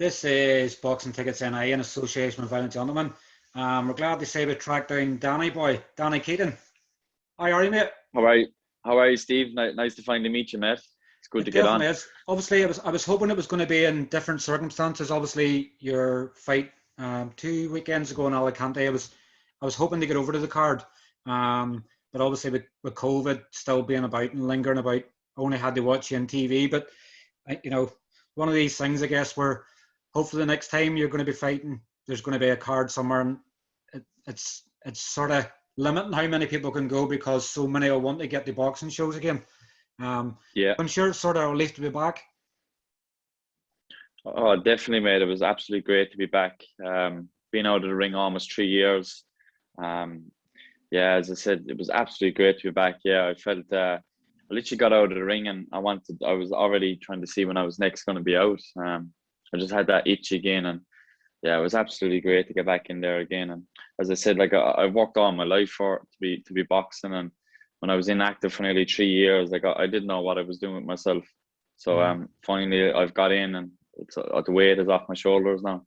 This is Boxing Tickets NI in association with Violent Gentlemen. We're glad to say we tracked down Danny Keating. How are you, mate? How are you? How are you, Steve? Nice to finally meet you, mate. It's good It to get on. definitely is. Obviously, I was hoping it was going to be in different circumstances. Obviously, your fight 2 weekends ago in Alicante, I was hoping to get over to the card, but obviously with COVID still being about and lingering about, I only had to watch you on TV. But one of these things, I guess, where hopefully the next time you're going to be fighting, there's going to be a card somewhere, and it's sort of limiting how many people can go because so many will want to get the boxing shows again. Yeah. I'm sure it's sort of a relief to be back. Oh, definitely, mate. It was absolutely great to be back. Being out of the ring almost 3 years. Yeah, as I said, it was absolutely great to be back. Yeah, I felt I literally got out of the ring and I was already trying to see when I was next going to be out. I just had that itch again, and yeah, it was absolutely great to get back in there again. And as I said, like I worked all my life to be boxing, and when I was inactive for nearly 3 years, like I didn't know what I was doing with myself. So finally I've got in, and it's the weight is off my shoulders now.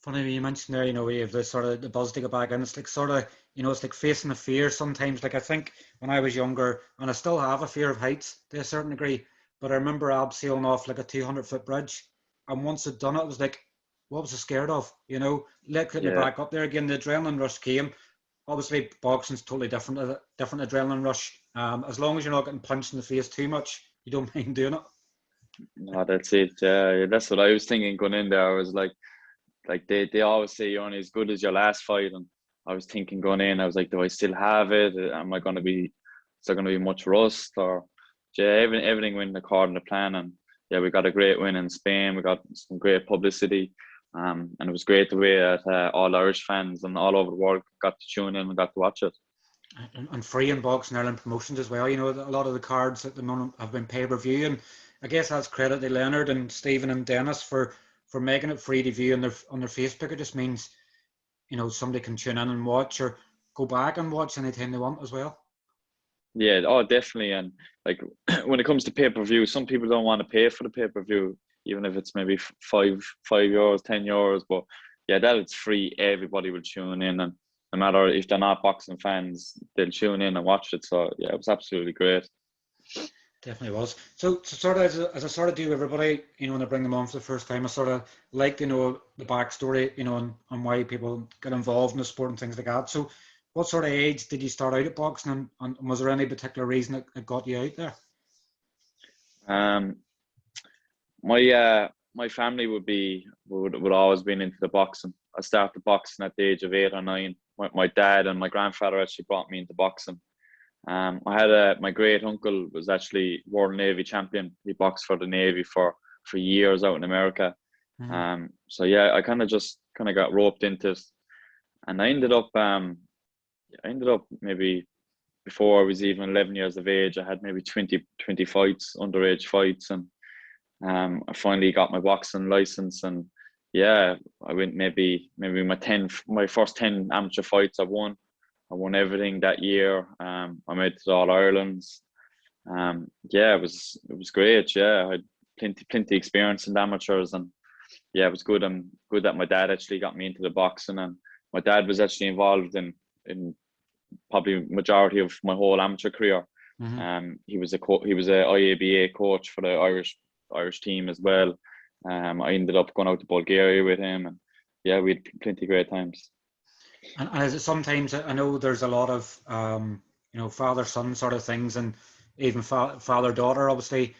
Funny when you mentioned there, you have the sort of the buzz to go back, and it's like sort of, it's like facing a fear sometimes. Like I think when I was younger, and I still have a fear of heights to a certain degree, but I remember abseiling off like a 200-foot bridge, and once I'd done it, it was like, what was I scared of? Let me Yeah. back up there again. The adrenaline rush came. Obviously, boxing's totally different, different adrenaline rush. As long as you're not getting punched in the face too much, you don't mind doing it. No, that's it. Yeah, that's what I was thinking going in there. I was like they always say you're only as good as your last fight, and I was thinking going in, I was like, do I still have it? Am I going to be? Is there going to be much rust? Or yeah, everything went according to plan, and yeah, we got a great win in Spain. We got some great publicity, and it was great the way that all Irish fans and all over the world got to tune in and got to watch it. And free in Boxing Ireland Promotions as well. A lot of the cards at the moment have been pay-per-view, and I guess that's credit to Leonard and Stephen and Dennis for making it free to view on their Facebook. It just means somebody can tune in and watch or go back and watch anytime they want as well. Yeah, oh, definitely. And like when it comes to pay-per-view, some people don't want to pay for the pay-per-view, even if it's maybe €5, €10. But yeah, that it's free. Everybody will tune in, and no matter if they're not boxing fans, they'll tune in and watch it. So yeah, it was absolutely great. Definitely was. So sort of as I sort of do everybody, when I bring them on for the first time, I sort of like to know the backstory, and why people get involved in the sport and things like that. So what sort of age did you start out at boxing, and was there any particular reason that got you out there? My family would always been into the boxing. I started boxing at the age of 8 or 9. My dad and my grandfather actually brought me into boxing. I had my great uncle was actually World Navy champion. He boxed for the Navy for years out in America. So yeah, I kind of got roped into it, and I ended up maybe before I was even 11 years of age. I had maybe 20 fights, underage fights, and I finally got my boxing license. And yeah, I went maybe my first 10 amateur fights I won. I won everything that year. I made it to All Irelands. Yeah, it was great. Yeah, I had plenty experience in the amateurs, and yeah, it was good. I'm good that my dad actually got me into the boxing, and my dad was actually involved in probably majority of my whole amateur career. He was he was a IABA coach for the Irish team as well. I ended up going out to Bulgaria with him, and yeah, we had plenty of great times. And is it sometimes, I know there's a lot of father-son sort of things, and even father-daughter, obviously,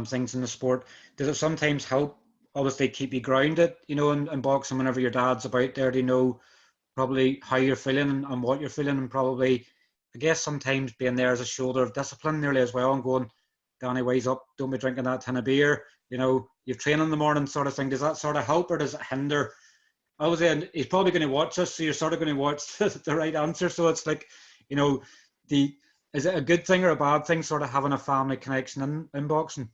things in the sport. Does it sometimes help, obviously, keep you grounded, in boxing whenever your dad's about there? Do you know probably how you're feeling and what you're feeling, and probably, I guess, sometimes being there as a shoulder of discipline nearly as well, and going, Danny, wise up, don't be drinking that tin of beer, you've trained in the morning sort of thing. Does that sort of help, or does it hinder? I was in, he's probably going to watch us, so you're sort of going to watch the right answer. So it's like, is it a good thing or a bad thing, sort of having a family connection in boxing?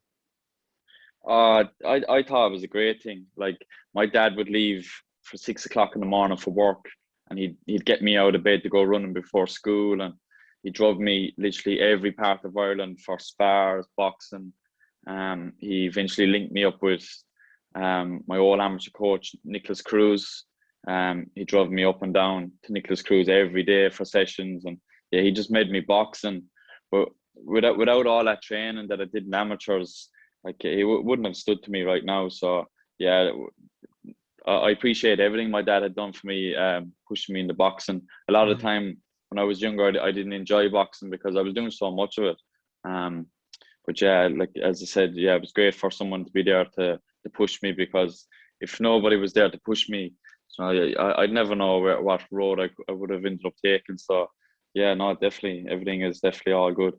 I thought it was a great thing. Like my dad would leave for 6 o'clock in the morning for work, and he'd get me out of bed to go running before school, and he drove me literally every part of Ireland for spars, boxing. He eventually linked me up with my old amateur coach, Nicolas Cruz, he drove me up and down to Nicolas Cruz every day for sessions, and yeah, he just made me boxing. But without all that training that I did in amateurs, like he wouldn't have stood to me right now. So yeah, I appreciate everything my dad had done for me, pushing me into boxing. A lot of the time when I was younger, I didn't enjoy boxing because I was doing so much of it. But yeah, like as I said, yeah, it was great for someone to be there to push me, because if nobody was there to push me, so I'd never know what road I would have ended up taking. So yeah, no, definitely everything is definitely all good.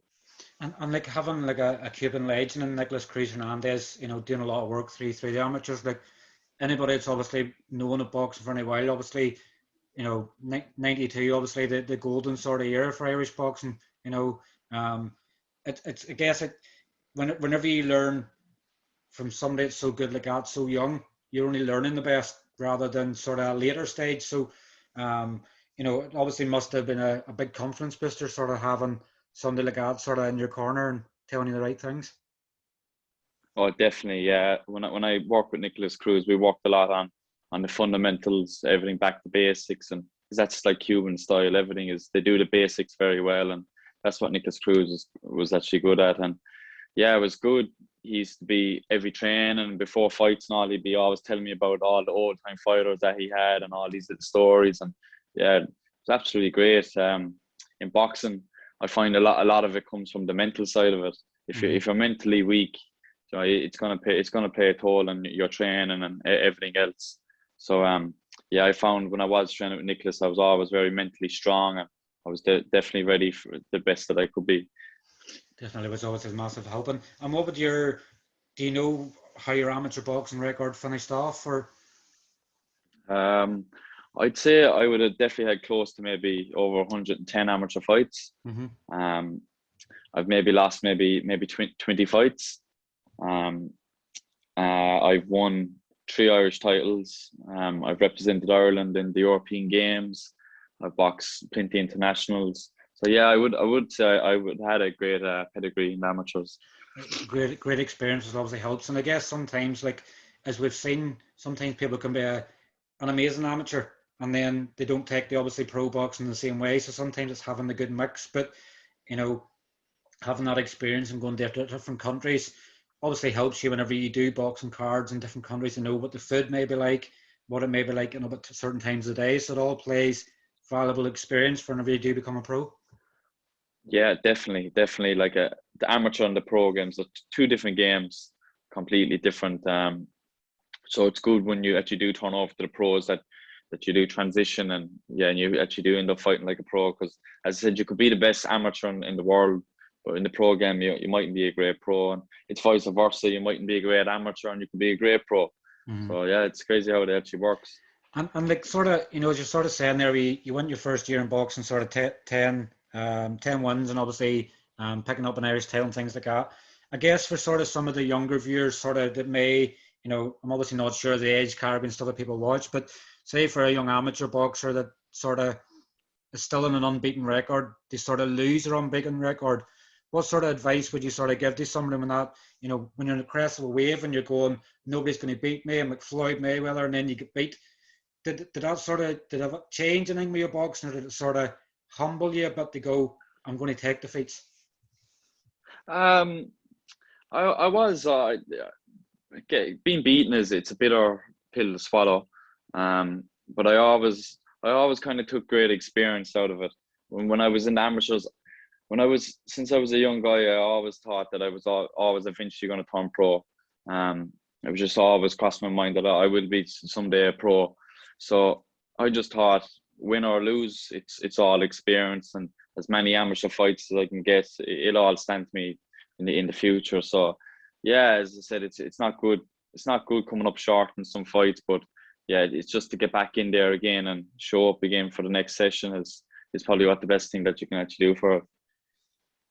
And like having like a Cuban legend in Nicolas Cruz Hernandez, doing a lot of work through the amateurs, like anybody that's obviously known of boxing for a while, obviously, 92, obviously the golden sort of era for Irish boxing, it's I guess whenever you learn from somebody that's so good like that, so young, you're only learning the best rather than sort of a later stage. So, it obviously must have been a big confidence booster sort of having somebody like that sort of in your corner and telling you the right things. Oh, definitely, yeah. When I work with Nicolas Cruz, we worked a lot on the fundamentals, everything back to basics, and because that's like Cuban style. Everything is, they do the basics very well, and that's what Nicolas Cruz was actually good at. And yeah, it was good. He used to be every training before fights and all. He'd be always telling me about all the old time fighters that he had and all these little stories. And yeah, it was absolutely great. In boxing, I find a lot of it comes from the mental side of it. If you're mentally weak, it's gonna play a toll on your training and everything else. So yeah, I found when I was training with Nicolas, I was always very mentally strong, and I was definitely ready for the best that I could be. Definitely was always a massive help. And what would do you know how your amateur boxing record finished off? Or Um, I'd say I would have definitely had close to maybe over 110 amateur fights. Um, I've maybe lost maybe 20 fights. I've won 3 Irish titles. I've represented Ireland in the European Games. I've boxed plenty internationals. So yeah, I would say I would had a great pedigree in amateurs. great experiences obviously helps. And I guess sometimes, like as we've seen, sometimes people can be an amazing amateur and then they don't take the obviously pro boxing the same way. So sometimes it's having the good mix, but having that experience and going to different countries obviously helps you whenever you do boxing cards in different countries to know what the food may be like, what it may be like, but certain times of the day. So it all plays valuable experience for whenever you do become a pro. Yeah, definitely. Like the amateur and the pro games are 2 different games, completely different. So it's good when you actually do turn over to the pros that you do transition, and yeah, and you actually do end up fighting like a pro. Because as I said, you could be the best amateur in the world, but in the pro game, you mightn't be a great pro, and it's vice versa. You mightn't be a great amateur, and you can be a great pro. So yeah, it's crazy how it actually works. And like sort of, as you're sort of saying there, you went your first year in boxing, sort of 10 wins, and obviously picking up an Irish title and things like that. I guess for sort of some of the younger viewers, sort of that may, I'm obviously not sure the age category and stuff that people watch, but say for a young amateur boxer that sort of is still in an unbeaten record, they sort of lose their unbeaten record. What sort of advice would you sort of give to somebody when that, when you're in the crest of a wave and you're going, nobody's going to beat me, I'm like Floyd Mayweather, and then you get beat? Did that change anything with your boxing, or did it sort of humble you a bit to go, I'm going to take defeats? Um, I was okay, being beaten it's a bitter pill to swallow. But I always kind of took great experience out of it. When I was in the amateurs, since I was a young guy, I always thought that I was always eventually going to turn pro. It was just always crossed my mind that I will be someday a pro. So I just thought, win or lose, it's all experience, and as many amateur fights as I can get, it'll all stand to me in the future. So yeah, as I said, it's not good. It's not good coming up short in some fights, but yeah, it's just to get back in there again and show up again for the next session is probably what the best thing that you can actually do for it.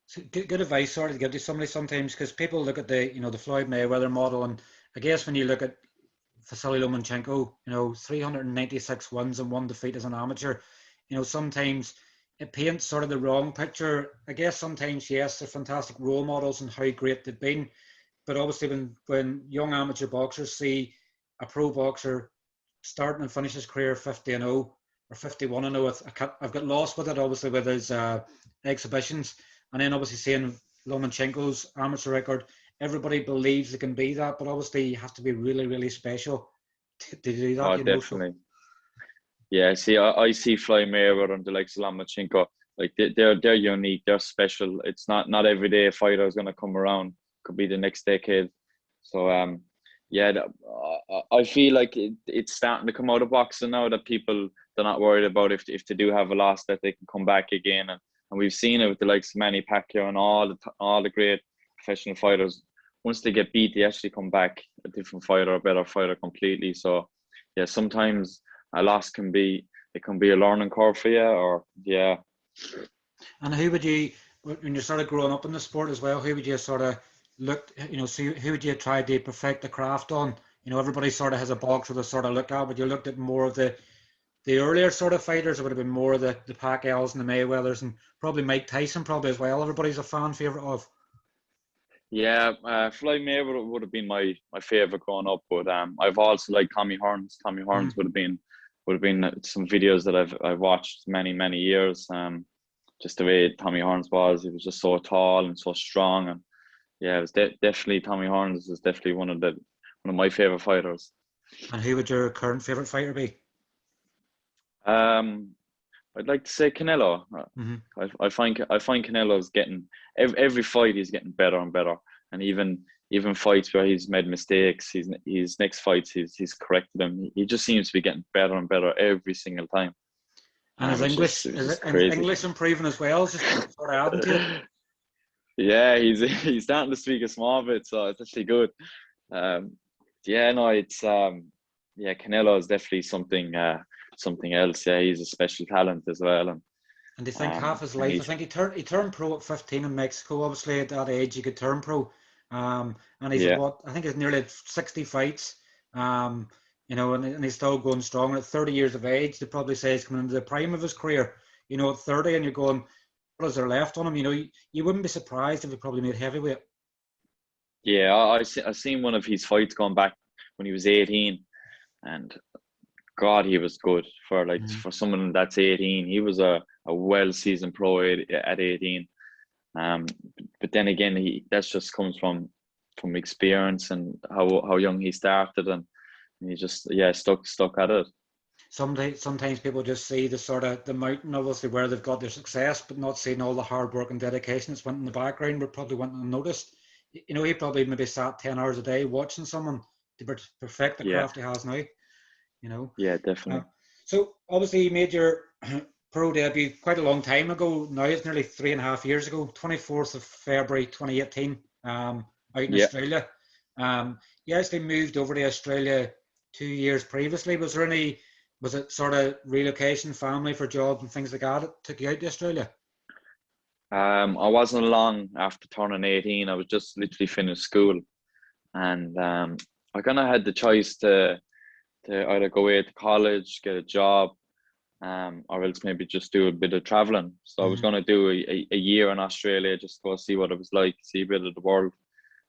So good advice sort of to give to somebody sometimes, because people look at the Floyd Mayweather model, and I guess when you look at Vasily Lomachenko, 396 wins and 1 defeat as an amateur, sometimes it paints sort of the wrong picture. I guess sometimes, yes, they're fantastic role models and how great they've been, but obviously when young amateur boxers see a pro boxer starting and finish his career 50-0 or 51-0. I've got lost with it, obviously, with his exhibitions. And then obviously seeing Lomachenko's amateur record, everybody believes it can be that, but obviously you have to be really, really special to do that. Oh, definitely. So. Yeah, see, I see Floyd Mayweather and the likes of Lomachenko. Like they're unique, they're special. It's not every day a fighter is going to come around. Could be the next decade. So yeah, I feel like it's starting to come out of boxing now that people, they're not worried about if they do have a loss, that they can come back again. And we've seen it with the likes of Manny Pacquiao and all the great professional fighters. Once they get beat, they actually come back a different fighter, a better fighter completely. So yeah, sometimes a loss can be a learning curve for you, or yeah. And who would you, when you're sort of growing up in the sport as well, who would you sort of look, see who would you try to perfect the craft on? Everybody sort of has a boxer to sort of look at, but you looked at more of the earlier sort of fighters. It would have been more of the Pacquiaos and the Mayweathers, and probably Mike Tyson probably as well. Everybody's a fan favorite of. Yeah, Floyd Mayweather would have been my favorite growing up, but I've also liked Tommy Hearns. Tommy Hearns would have been some videos that I've watched many years. Just the way Tommy Hearns was, he was just so tall and so strong, and yeah, it was definitely Tommy Hearns is definitely one of my favorite fighters. And who would your current favorite fighter be? I'd like to say Canelo. Mm-hmm. I find Canelo's getting every fight he's getting better and better, and even fights where he's made mistakes, his next fights he's corrected them. He just seems to be getting better and better every single time. And his English is English improving as well, just sort of adding to it. Yeah, he's starting to speak a small bit, so it's actually good. Yeah, no, it's Canelo is definitely something else. Yeah, he's a special talent as well. And do you think half his life? I think he turned pro at 15 in Mexico. Obviously, at that age, he could turn pro. And he's I think he's nearly 60 fights. And he's still going strong. At 30 years of age, they probably say he's coming into the prime of his career. At 30, and you're going, what is there left on him? You wouldn't be surprised if he probably made heavyweight. Yeah, I seen one of his fights going back when he was 18, and God, he was good for for someone that's 18. He was a well-seasoned pro at 18. But then again, that just comes from experience and how young he started, and he just stuck at it. Sometimes people just see the sort of the mountain, obviously, where they've got their success, but not seeing all the hard work and dedication that's went in the background, but probably went unnoticed. He probably maybe sat 10 hours a day watching someone to perfect the craft he has now. Yeah, definitely. So obviously you made your pro debut quite a long time ago. Now it's nearly 3.5 years ago, 24th of February 2018, out in Australia. You actually moved over to Australia 2 years previously. Was it sort of relocation, family for job and things like that that took you out to Australia? I wasn't long after turning 18. I was just literally finished school, and I kind of had the choice to either go away to college, get a job, or else maybe just do a bit of traveling. So I was going to do a year in Australia, just go see what it was like, see a bit of the world,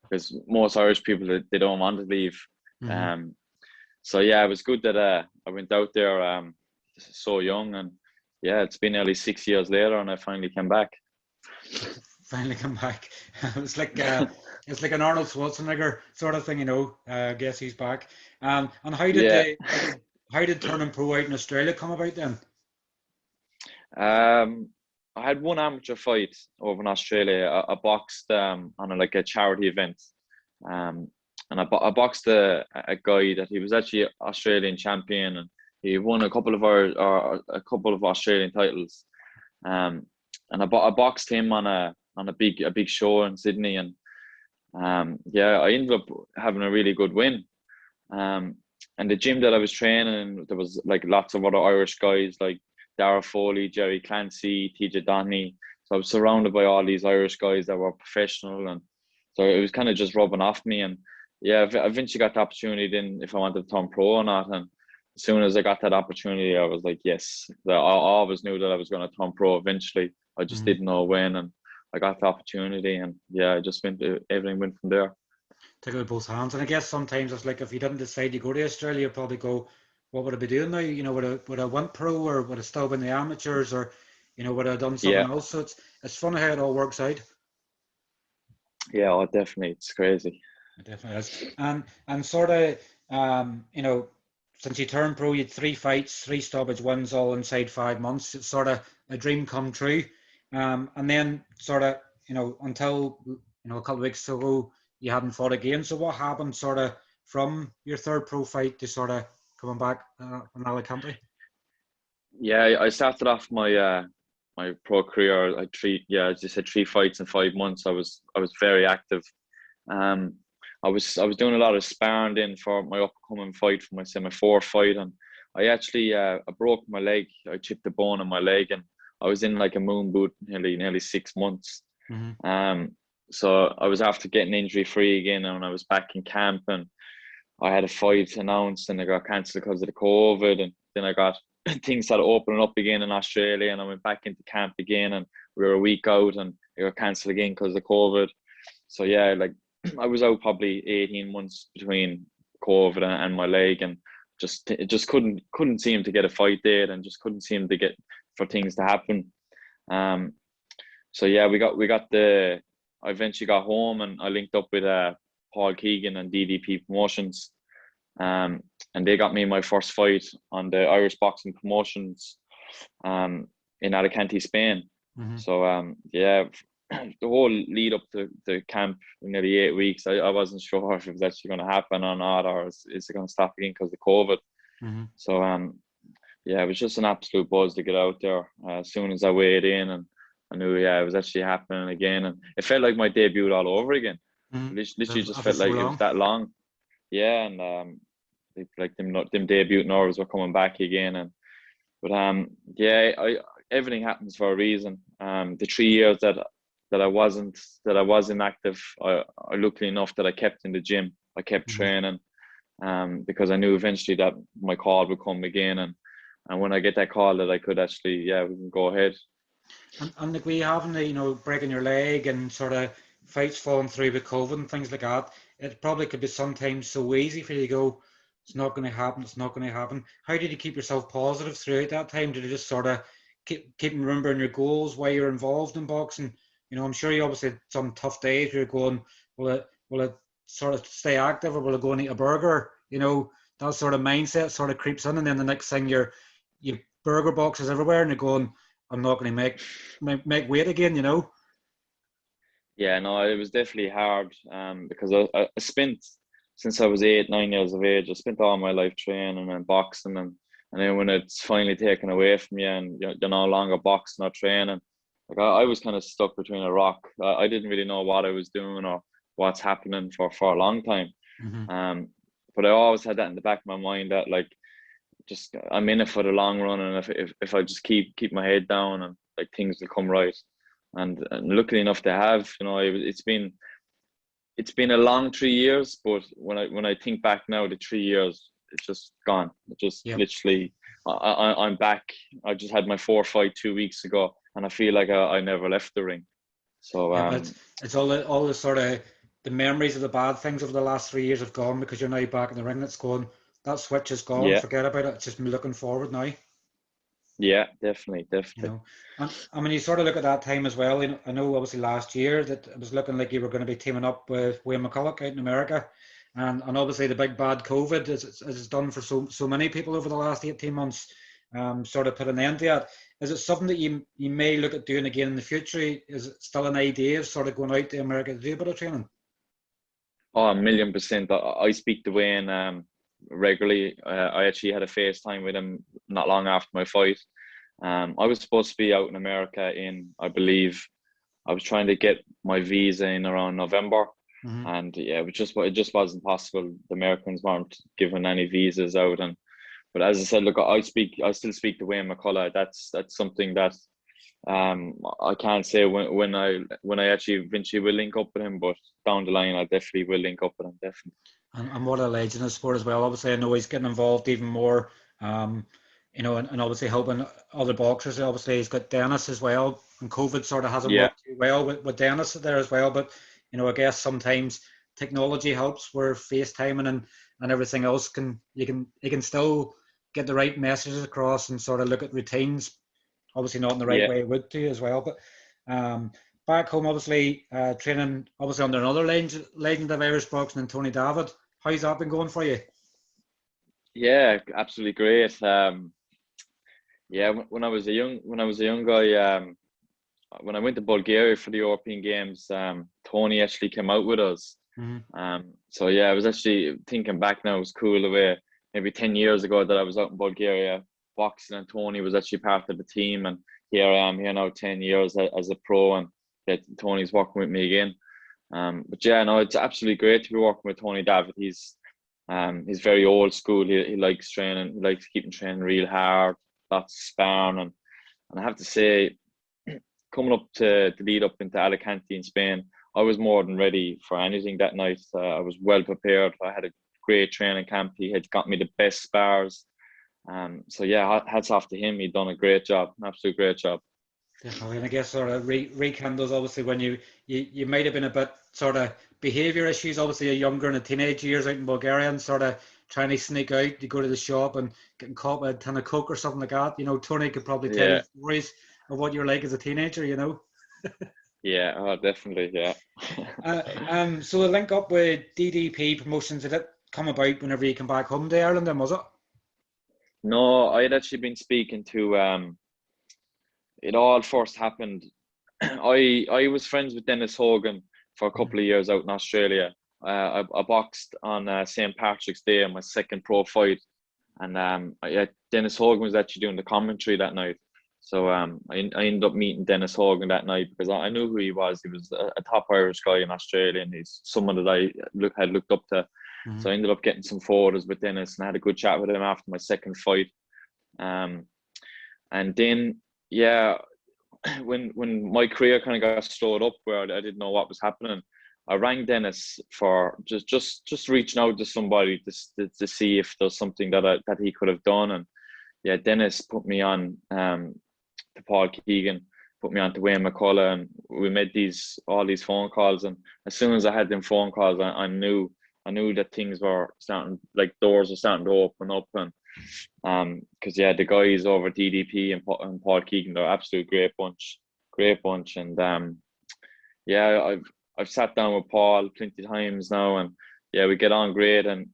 because most Irish people, they don't want to leave. So yeah, it was good that I went out there so young, and yeah, it's been nearly 6 years later, and I finally came back. Finally come back. It's like an Arnold Schwarzenegger sort of thing, I guess he's back. And how did turning pro out in Australia come about then? I had one amateur fight over in Australia. I boxed on a charity event, and I boxed a guy that he was actually Australian champion, and he won a couple of Australian titles. And I boxed him on a big show in Sydney, and I ended up having a really good win. And the gym that I was training in, there was lots of other Irish guys like Dara Foley, Jerry Clancy, TJ Doheny. So I was surrounded by all these Irish guys that were professional, and so it was kind of just rubbing off me. And yeah, I eventually got the opportunity then if I wanted to turn pro or not. And as soon as I got that opportunity, I was like, yes. I always knew that I was going to turn pro eventually. I just didn't know when, and I got the opportunity, and yeah, everything went from there. take it with both hands. And I guess sometimes it's like if you didn't decide to go to Australia, you'd probably go, what would I be doing now? You know, would I went pro, or would I still been the amateurs, or would I have done something Yeah, else? So it's funny how it all works out. yeah, oh, definitely, it's crazy. It definitely is. And sort of since you turned pro, you had 3 fights, 3 stoppage wins, all inside 5 months. It's sort of a dream come true. And then sort of until a couple of weeks ago, you hadn't fought again. So what happened sort of from your third pro fight to sort of coming back in Alicante? Yeah, I started off my pro career. As you said, 3 fights in 5 months. I was very active. Um, I was doing a lot of sparring in for my upcoming fight, for my fourth fight, and I actually I broke my leg. I chipped a bone in my leg, and I was in like a moon boot nearly 6 months. Mm-hmm. So I was after getting injury free again, and I was back in camp, and I had a fight announced, and I got cancelled because of the COVID, and then I got things started opening up again in Australia, and I went back into camp again, and we were a week out, and it got cancelled again because of COVID. So yeah, like I was out probably 18 months between COVID and my leg, and it just couldn't seem to get a fight date, and just couldn't seem to get for things to happen. Um, so yeah, I eventually got home, and I linked up with Paul Keegan and DDP Promotions, and they got me my first fight on the Irish Boxing Promotions, in Alicante, Spain. Mm-hmm. So yeah, the whole lead up to the camp, nearly 8 weeks, I wasn't sure if it was actually going to happen or not, or is it going to stop again because of COVID. Mm-hmm. So yeah, it was just an absolute buzz to get out there. As soon as I weighed in, and I knew, yeah, it was actually happening again, and it felt like my debut all over again. Mm-hmm. Literally just After felt so like it was long. that long. Yeah, and like them debut nerves were coming back again, and but yeah, everything happens for a reason. The 3 years that I was inactive, I luckily enough that I kept in the gym. I kept Mm-hmm. training, because I knew eventually that my call would come again, and when I get that call that I could actually, yeah, we can go ahead. And like we having breaking your leg and sort of fights falling through with COVID and things like that, it probably could be sometimes so easy for you to go, it's not going to happen, it's not going to happen. How did you keep yourself positive throughout that time? Did you just sort of keep remembering your goals while you're involved in boxing? I'm sure you obviously had some tough days where you're going, will it sort of stay active, or will it go and eat a burger? That sort of mindset sort of creeps in, and then the next thing you burger boxes everywhere, and you're going, I'm not going to make weight again. Yeah, no, it was definitely hard, because I spent, since I was 8, 9 years of age, I spent all my life training and boxing, and then when it's finally taken away from you, and you're no longer boxing or training, like I was kind of stuck between a rock. I didn't really know what I was doing or what's happening for a long time. Mm-hmm. But I always had that in the back of my mind that, like, just I'm in it for the long run, and if I just keep my head down, and like things will come right. And luckily enough they have. It's been a long 3 years, but when I think back now, the 3 years, it's just gone. It just Yep. literally, I'm back. I just had my fourth fight 2 weeks ago, and I feel like I never left the ring. So Yeah, but it's all the sort of the memories of the bad things over the last 3 years have gone, because you're now back in the ring. That's gone. That switch is gone. yeah, Forget about it. It's just me looking forward now. yeah, definitely. You know, and I mean, you sort of look at that time as well. I know obviously last year that it was looking like you were going to be teaming up with Wayne McCullough out in America, and obviously the big bad COVID as it's done for so many people over the last 18 months, sort of put an end to it. Is it something that you may look at doing again in the future? Is it still an idea of sort of going out to America to do a bit of training? Oh, 1,000,000%. I speak to Wayne regularly. I actually had a FaceTime with him not long after my fight. I was supposed to be out in America I believe, I was trying to get my visa in around November, Mm-hmm. and yeah, it just wasn't possible. The Americans weren't giving any visas out, but as I said, look, I still speak to Wayne McCullough. That's something that I can't say when I actually eventually will link up with him, but down the line I definitely will link up with him, definitely. And what a legend in sport as well. Obviously, I know he's getting involved even more. And obviously helping other boxers. Obviously, he's got Dennis as well, and COVID sort of hasn't Yeah, worked too well with Dennis there as well. But I guess sometimes technology helps, where FaceTiming and everything else you can still get the right messages across and sort of look at routines. Obviously not in the right way it would do as well, but back home, obviously training obviously under another legend of Irish boxing and Tony Davitt. How's that been going for you? Yeah, absolutely great. Yeah, when I was a young guy, when I went to Bulgaria for the European Games, Tony actually came out with us. So yeah, I was actually thinking back now. It was cool the way maybe 10 years ago that I was out in Bulgaria boxing, and Tony was actually part of the team, and here I am here now 10 years as a pro, and Tony's working with me again. But yeah, no, it's absolutely great to be working with Tony Davitt. He's very old school. He likes training. He likes keeping training real hard, lots of sparring, and I have to say, coming up to lead up into Alicante in Spain, I was more than ready for anything that night. I was well prepared. I had a great training camp. He had got me the best spars. So yeah, hats off to him. He'd done a great job, an absolute great job. Definitely, and I guess sort of rekindles obviously when you might have been a bit sort of behaviour issues, obviously younger in the teenage years out in Bulgaria, and sort of trying to sneak out, you go to the shop and getting caught with a tin of Coke or something like that. You know, Tony could probably tell you stories of what you're like as a teenager, you know. Yeah, oh, definitely, yeah. So the link up with DDP Promotions, did it come about whenever you came back home to Ireland then, was it? No, I had actually been speaking to it all first happened. I was friends with Dennis Hogan for a couple of years out in Australia. I boxed on St. Patrick's Day on my second pro fight, and Dennis Hogan was actually doing the commentary that night. So I ended up meeting Dennis Hogan that night because I knew who he was. He was a top Irish guy in Australia, and he's someone that I had looked up to. So I ended up getting some photos with Dennis, and I had a good chat with him after my second fight. And then, yeah, when my career kind of got slowed up where I didn't know what was happening, I rang Dennis for just reaching out to somebody to see if there's something that he could have done. And yeah, Dennis put me on to Paul Keegan, put me on to Wayne McCullough, and we made all these phone calls. And as soon as I had them phone calls, I knew that things were starting, like doors were starting to open up. And because yeah, the guys over at DDP and Paul Keegan, they're absolute great bunch. And yeah, I've sat down with Paul plenty of times now, and yeah, we get on great. And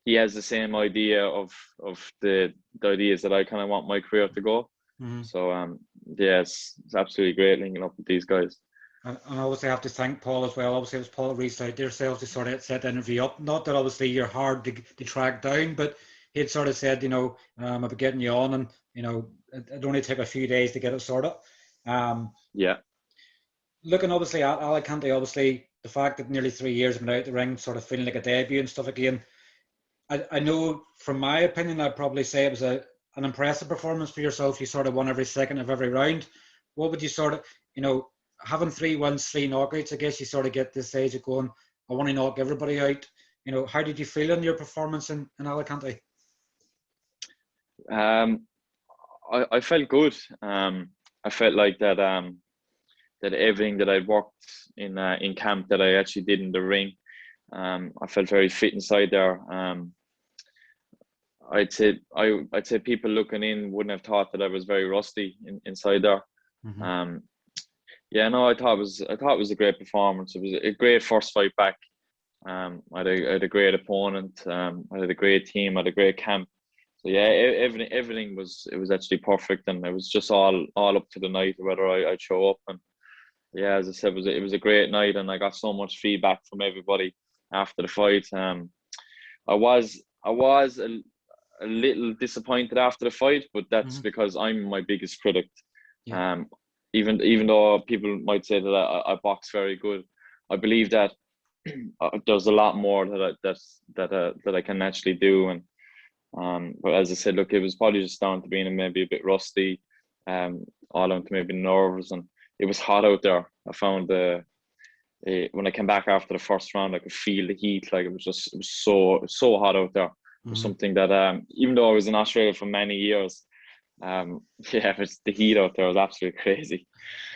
he has the same idea of the ideas that I kind of want my career to go. So yeah, it's absolutely great linking up with these guys. And obviously I have to thank Paul as well. Obviously it was Paul that reached out to yourselves to sort of set the interview up. Not that obviously you're hard to track down, but he had sort of said, you know, I'll be getting you on, and you know, it'd only take a few days to get it sorted. Yeah. Looking obviously at Alicante, obviously the fact that nearly 3 years been out the ring, sort of feeling like a debut and stuff again. I know from my opinion, I'd probably say it was an impressive performance for yourself. You sort of won every second of every round. What would you sort of, you know, having 3 wins, 3 knockouts, I guess you sort of get this stage of going, I want to knock everybody out. You know, how did you feel in your performance in Alicante? I felt good. I felt like that that everything that I'd worked in camp that I actually did in the ring. I felt very fit inside there. I'd say people looking in wouldn't have thought that I was very rusty inside there. Yeah, no, I thought it was a great performance. It was a great first fight back. I had a great opponent. I had a great team. I had a great camp. So yeah, everything was actually perfect, and it was just all up to the night whether I'd show up. And yeah, as I said, it was a great night, and I got so much feedback from everybody after the fight. I was a little disappointed after the fight, but that's because I'm my biggest critic. Yeah. Even though people might say that I box very good, I believe that there's a lot more that I can actually do. And but as I said, look, it was probably just down to being maybe a bit rusty, all down to maybe nerves, and it was hot out there. I found when I came back after the first round, I could feel the heat. Like it was so hot out there. It was something that even though I was in Australia for many years, yeah, it's the heat out there was absolutely crazy.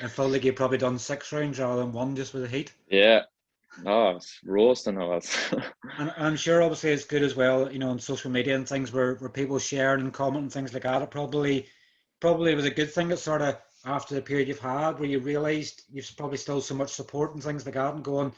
I felt like you probably done 6 rounds rather than 1 just with the heat. Yeah, Oh, it's roasting us. And I'm sure obviously it's good as well, on social media and things where people sharing and commenting and things like that. It probably was a good thing that sort of after the period you've had where you realised you've probably still so much support and things like that and going,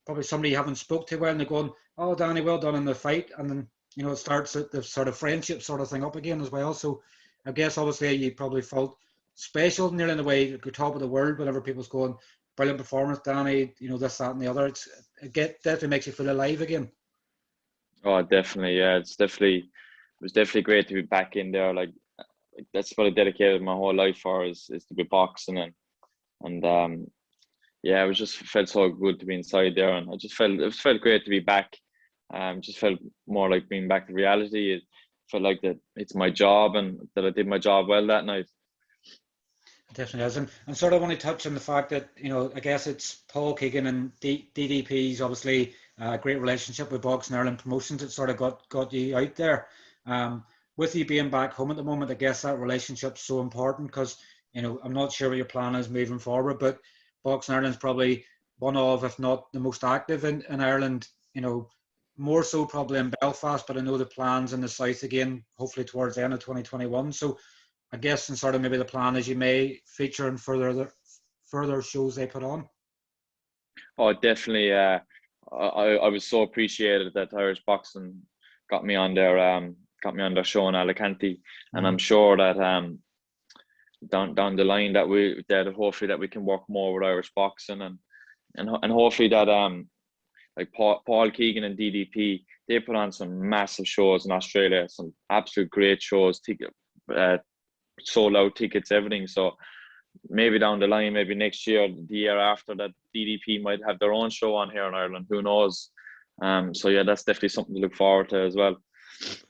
probably somebody you haven't spoke to well and they're going, oh, Danny, well done in the fight. And then, it starts the sort of friendship sort of thing up again as well. So I guess obviously you probably felt special nearly in a way, like you're top of the world whenever people's going, brilliant performance, Danny, this, that, and the other. Definitely makes you feel alive again. Oh, definitely. Yeah, it was definitely great to be back in there. Like that's what I dedicated my whole life for is to be boxing and yeah, it just felt so good to be inside there, and it felt great to be back. Just felt more like being back to reality. It felt like that it's my job and that I did my job well that night. It definitely is. And sort of want to touch on the fact that, I guess it's Paul Keegan and DDP's obviously a great relationship with Boxing Ireland Promotions that sort of got you out there. With you being back home at the moment, I guess that relationship's so important because, I'm not sure what your plan is moving forward, but Boxing Ireland's probably one of, if not the most active in Ireland, more so probably in Belfast, but I know the plans in the south again, hopefully towards the end of 2021. So I guess and sort of maybe the plan is you may feature in further shows they put on. Oh, definitely. I was so appreciated that Irish Boxing got me on their show in Alicante, and I'm sure that down the line that hopefully that we can work more with Irish Boxing and hopefully that like Paul Keegan and DDP, they put on some massive shows in Australia, some absolute great shows, sold out tickets, everything. So maybe down the line, maybe next year, the year after, that DDP might have their own show on here in Ireland. Who knows? So yeah, that's definitely something to look forward to as well.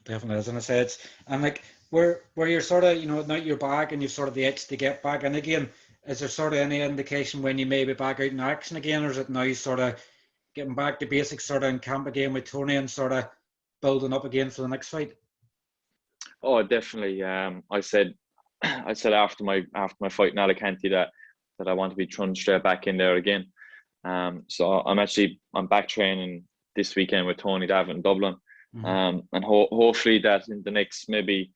Definitely, as I said, and like where you're sort of now you're back and you've sort of the itch to get back in again. Is there sort of any indication when you may be back out in action again, or is it now sort of getting back to basics, sort of in camp again with Tony and sort of building up again for the next fight? Oh, definitely. I said after my fight in Alicante that I want to be thrown straight back in there again. So I'm back training this weekend with Tony Davitt in Dublin. And hopefully that in the next maybe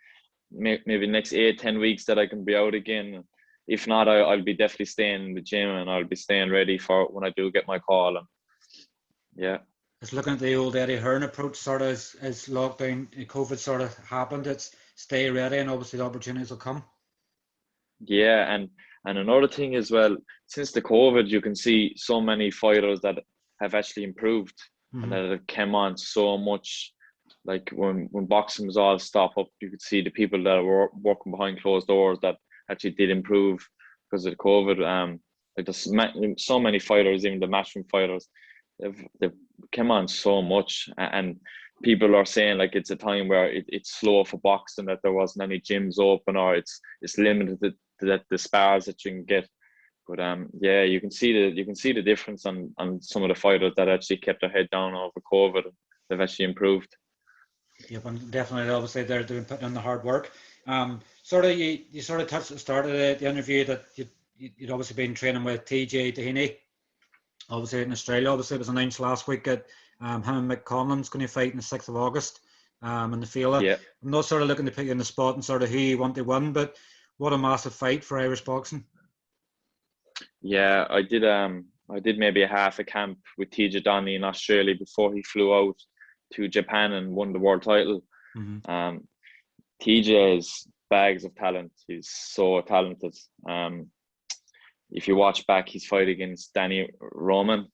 next 8-10 weeks that I can be out again. If not, I'll be definitely staying in the gym and I'll be staying ready for when I do get my call. And yeah. It's looking at the old Eddie Hearn approach, sort of as lockdown, COVID sort of happened. It's stay ready, and obviously the opportunities will come. Yeah, and another thing as well, since the COVID, you can see so many fighters that have actually improved and that have come on so much. Like when boxing was all stopped up, you could see the people that were working behind closed doors that actually did improve because of the COVID. Like there's so many fighters, even the matchroom fighters, they've come on so much, and people are saying like it's a time where it's slow for boxing, that there wasn't any gyms open or it's limited to the spars that you can get. But yeah, you can see the difference on some of the fighters that actually kept their head down over COVID. They've actually improved. Yep, and definitely, obviously, they're doing putting in the hard work. Sort of, you sort of touched at the start of the interview that you'd obviously been training with TJ Doheny, obviously in Australia. Obviously, it was announced last week that him and Conlan's going to fight on the 6th of August in the Fila. Yeah. I'm not sort of looking to put you in the spot and sort of who you want to win, but what a massive fight for Irish boxing. Yeah, I did maybe a half a camp with TJ Doheny in Australia before he flew out to Japan and won the world title. TJ is bags of talent. He's so talented. If you watch back his fight against Danny Roman,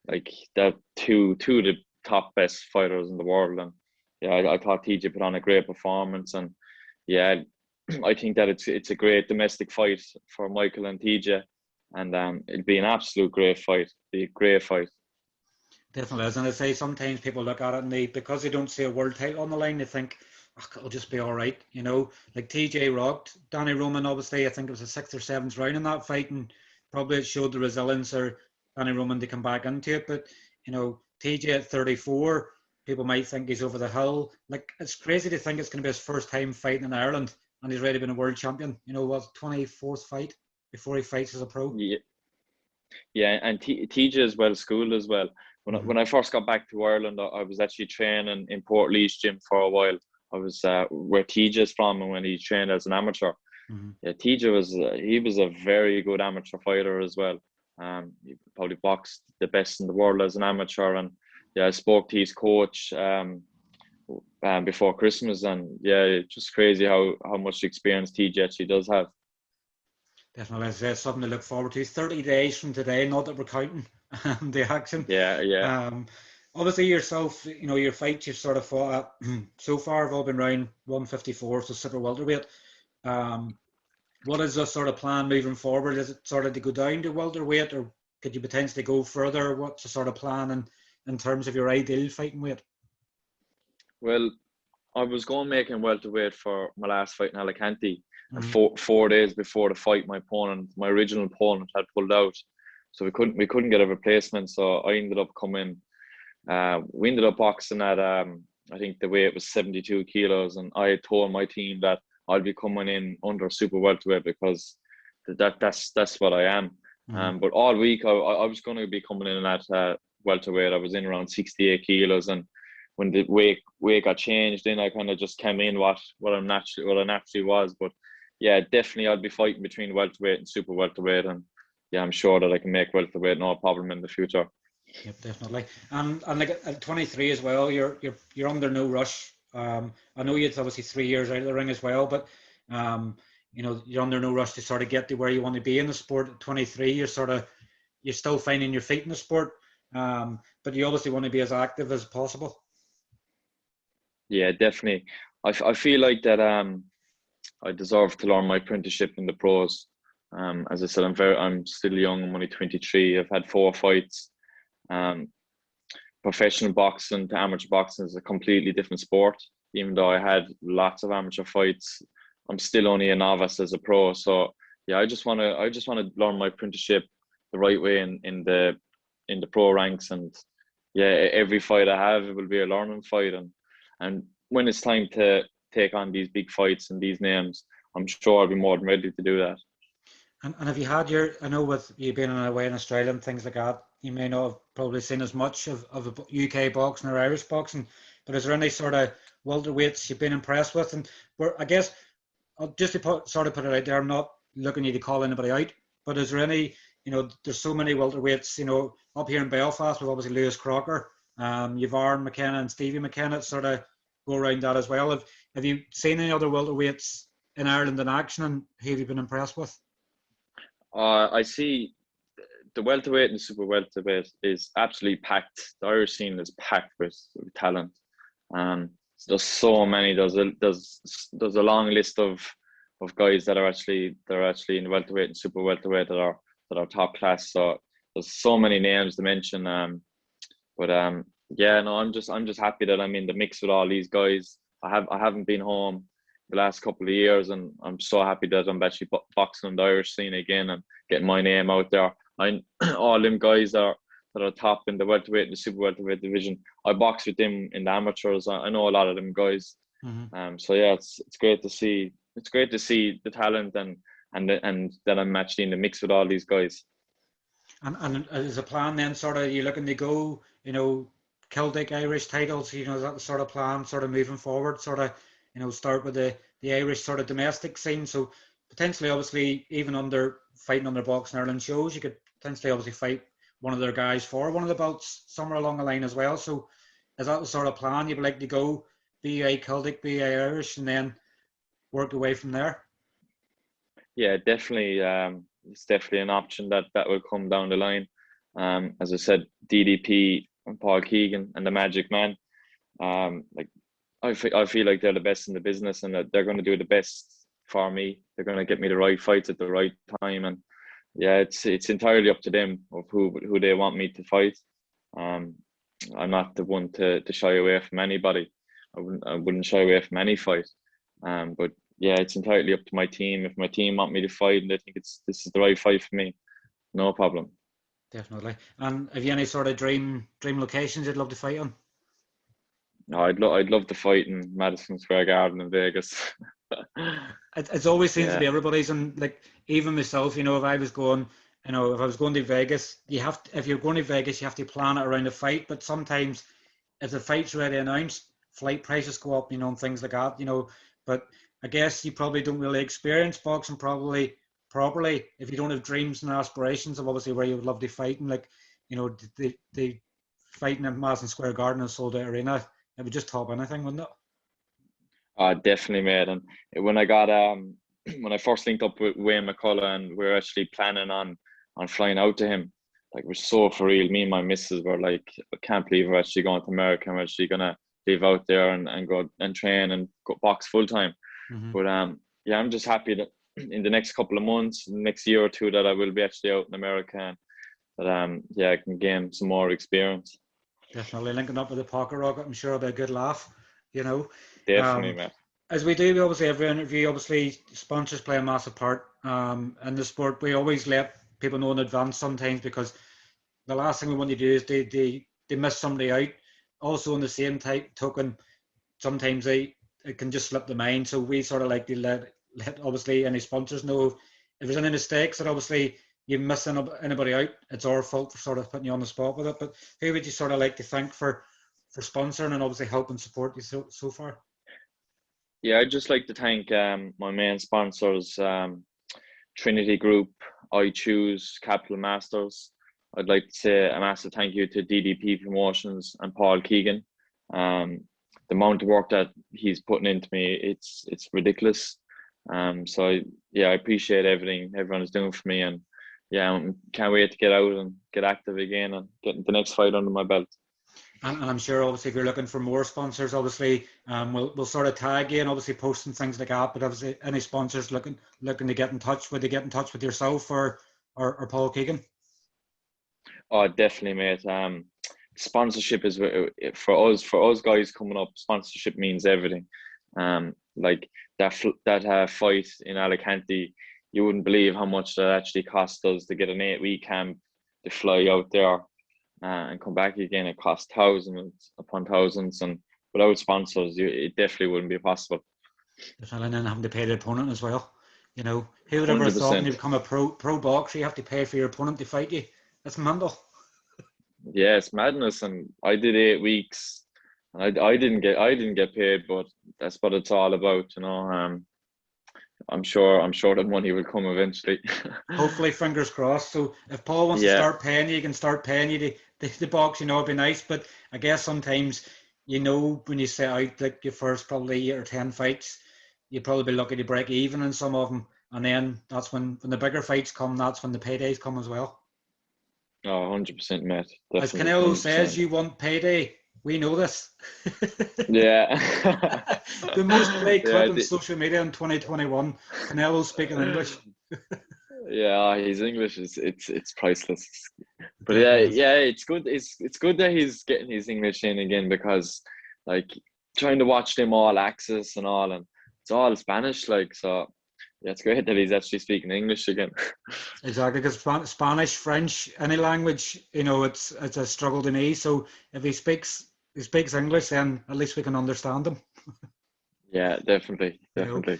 like that two of the top best fighters in the world. And yeah, I thought TJ put on a great performance. And yeah, I think that it's a great domestic fight for Michael and TJ. And it'll be an absolute great fight. It'll be a great fight. Definitely is. And I say sometimes people look at it and because they don't see a world title on the line, they think, oh, it'll just be all right. Like TJ rocked Danny Roman, obviously. I think it was the 6th or 7th round in that fight, and probably it showed the resilience or Danny Roman to come back into it. But, TJ at 34, people might think he's over the hill. Like, it's crazy to think it's going to be his first time fighting in Ireland, and he's already been a world champion. What, 24th fight before he fights as a pro? Yeah, and TJ is well schooled as well. when I first got back to Ireland, I was actually training in Port Gym for a while. I was where TJ's from, and when he trained as an amateur. Yeah, TJ was a very good amateur fighter as well. He probably boxed the best in the world as an amateur, and yeah, I spoke to his coach before Christmas, and yeah, it's just crazy how much experience TJ actually does have. Definitely, it's something to look forward to. 30 days from today, not that we're counting the action. Yeah. Obviously, yourself, your fights you've sort of fought at so far have all been around 154, so super welterweight. What is the sort of plan moving forward? Is it sort of to go down to welterweight, or could you potentially go further? What's the sort of plan in terms of your ideal fighting weight? Well, I was going making welterweight for my last fight in Alicante, and 4 days before the fight, my original opponent had pulled out, so we couldn't get a replacement. So I ended up coming. We ended up boxing at I think the weight was 72 kilos, and I had told my team that I'll be coming in under super welterweight because that's what I am. But all week I was going to be coming in at welterweight. I was in around 68 kilos, and when the weight got changed, then I kind of just came in what I naturally was. But yeah, definitely I'll be fighting between welterweight and super welterweight, and yeah, I'm sure that I can make welterweight no problem in the future. Yep, definitely. And like at 23 as well, you're under no rush. I know you're obviously 3 years out of the ring as well, but you're under no rush to sort of get to where you want to be in the sport. At 23, you're still finding your feet in the sport, but you obviously want to be as active as possible. Yeah, definitely. I feel like that I deserve to learn my apprenticeship in the pros. As I said, I'm still young. I'm only 23. I've had 4 fights. Professional boxing to amateur boxing is a completely different sport. Even though I had lots of amateur fights, I'm still only a novice as a pro. So yeah, I just want to learn my apprenticeship the right way in the pro ranks. And yeah, every fight I have, it will be a learning fight. And when it's time to take on these big fights and these names, I'm sure I'll be more than ready to do that. And have you had I know with you being away in Australia and things like that, you may not have probably seen as much of UK boxing or Irish boxing, but is there any sort of welterweights you've been impressed with? And I guess, just to put it out there, I'm not looking you to call anybody out, but is there any, there's so many welterweights, up here in Belfast with obviously Lewis Crocker, you've Aaron McKenna and Stevie McKenna sort of go around that as well. Have you seen any other welterweights in Ireland in action, and who have you been impressed with? I see the welterweight and the super welterweight is absolutely packed. The Irish scene is packed with talent. There's so many. There's a long list of guys that are actually in the welterweight and super welterweight that are top class. So there's so many names to mention. Yeah, no, I'm just happy that I'm in the mix with all these guys. I haven't been home the last couple of years, and I'm so happy that I'm actually boxing in the Irish scene again and getting my name out there. All them guys that are top in the welterweight and the super welterweight division, I box with them in the amateurs. I know a lot of them guys. So yeah, it's great to see. It's great to see the talent and that I'm actually in the mix with all these guys. And is a plan then sort of you looking to go, Celtic Irish titles? Is that the sort of plan, sort of moving forward, sort of, start with the Irish sort of domestic scene? So potentially, obviously, even fighting under Boxing Ireland shows, you could potentially obviously fight one of their guys for one of the belts somewhere along the line as well. So is that the sort of plan you would like to go, BA Celtic, BA Irish, and then work away from there? Yeah, definitely. It's definitely an option that will come down the line. As I said, DDP and Paul Keegan and the Magic Man. I feel like they're the best in the business, and that they're going to do the best for me. They're going to get me the right fights at the right time, and yeah, it's entirely up to them of who they want me to fight. I'm not the one to shy away from anybody. I wouldn't shy away from any fight. But yeah, it's entirely up to my team. If my team want me to fight and they think this is the right fight for me, no problem. Definitely. And have you any sort of dream locations you'd love to fight on? No, I'd love to fight in Madison Square Garden in Vegas. It always seems to be everybody's, and like even myself, if I was going, you know, if I was going to Vegas, if you're going to Vegas, you have to plan it around the fight. But sometimes if the fight's already announced, flight prices go up, you know, and things like that, you know. But I guess you probably don't really experience boxing probably properly if you don't have dreams and aspirations of obviously where you would love to fight. And like, you know, the fighting in Madison Square Garden and sold out arena, it would just top anything, wouldn't it? Definitely, mate. And when I got when I first linked up with Wayne McCullough and we were actually planning on flying out to him, like we're so for real. Me and my missus were like, I can't believe we're actually going to America and we're actually gonna live out there and go and train and go box full time. Mm-hmm. But yeah, I'm just happy that in the next couple of months, next year or two, that I will be actually out in America and that yeah, I can gain some more experience. Definitely linking up with the pocket rocket, I'm sure it'll be a good laugh, you know. Definitely, mate. As we do, obviously every interview, obviously sponsors play a massive part in the sport. We always let people know in advance sometimes because the last thing we want to do is they miss somebody out. Also, in the same token, sometimes it can just slip the mind. So we sort of like to let obviously any sponsors know if there's any mistakes that obviously you miss anybody out. It's our fault for sort of putting you on the spot with it. But who would you sort of like to thank for sponsoring and obviously helping support you so far? Yeah, I'd just like to thank my main sponsors, Trinity Group, I Choose, Capital Masters. I'd like to say a massive thank you to DDP Promotions and Paul Keegan. The amount of work that he's putting into me, it's ridiculous. So I appreciate everything everyone is doing for me, and yeah, can't wait to get out and get active again and get the next fight under my belt. And I'm sure, obviously, if you're looking for more sponsors, obviously, we'll sort of tag you and obviously posting things like that. But obviously, any sponsors looking to get in touch, would they get in touch with yourself or Paul Keegan? Oh, definitely, mate. Sponsorship is for us guys coming up. Sponsorship means everything. Like that fight in Alicante, you wouldn't believe how much that actually cost us to get an 8-week camp, to fly out there and come back again. It cost thousands upon thousands, and without sponsors, it definitely wouldn't be possible. And then having to pay the opponent as well. You know, who would ever 100%. thought when you become a pro boxer, you have to pay for your opponent to fight you? That's mental. Yeah, it's madness. And I did 8 weeks, and I didn't get paid, but that's what it's all about, you know. I'm sure that money will come eventually. Hopefully, fingers crossed. So if Paul wants to start paying you, he can start paying you the box. You know, it'd be nice. But I guess sometimes, you know, when you set out like your first probably 8 or 10 fights, you'd probably be lucky to break even in some of them, and then that's when the bigger fights come. That's when the paydays come as well. Oh, 100%, mate. Definitely, As Canelo 100%. says, you want payday. We know this. Yeah. The most played clip on social media in 2021. Canelo speaking English. Yeah, his English it's priceless. But yeah, it's good. It's good that he's getting his English in again, because like trying to watch them all access and all, and it's all Spanish. Like, so yeah, it's great that he's actually speaking English again. Exactly, because Spanish, French, any language, you know, it's a struggle to me. So if he speaks English, then at least we can understand him. Yeah, definitely. You know?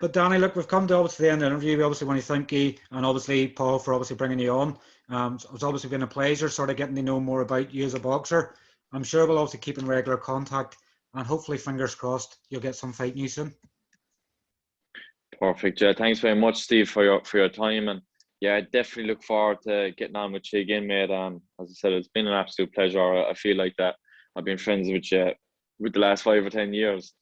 But Danny, look, we've come to obviously the end of the interview. We obviously want to thank you, and obviously Paul for obviously bringing you on. It's obviously been a pleasure sort of getting to know more about you as a boxer. I'm sure we'll also keep in regular contact, and hopefully, fingers crossed, you'll get some fight news soon. Perfect. Yeah, thanks very much, Steve, for your time, and yeah, I definitely look forward to getting on with you again, mate. As I said, it's been an absolute pleasure. I feel like that I've been friends with you with the last 5 or 10 years.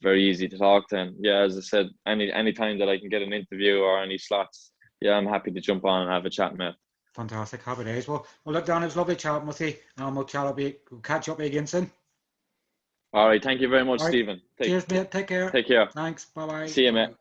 Very easy to talk to, and yeah, as I said, any time that I can get an interview or any slots, yeah, I'm happy to jump on and have a chat, mate. Fantastic, happy days. Well, look, Dan, it was lovely chatting with you, and we'll catch up again soon. All right, thank you very much, Stephen. Cheers, mate. Take care. Take care. Thanks. Bye bye. See you, mate.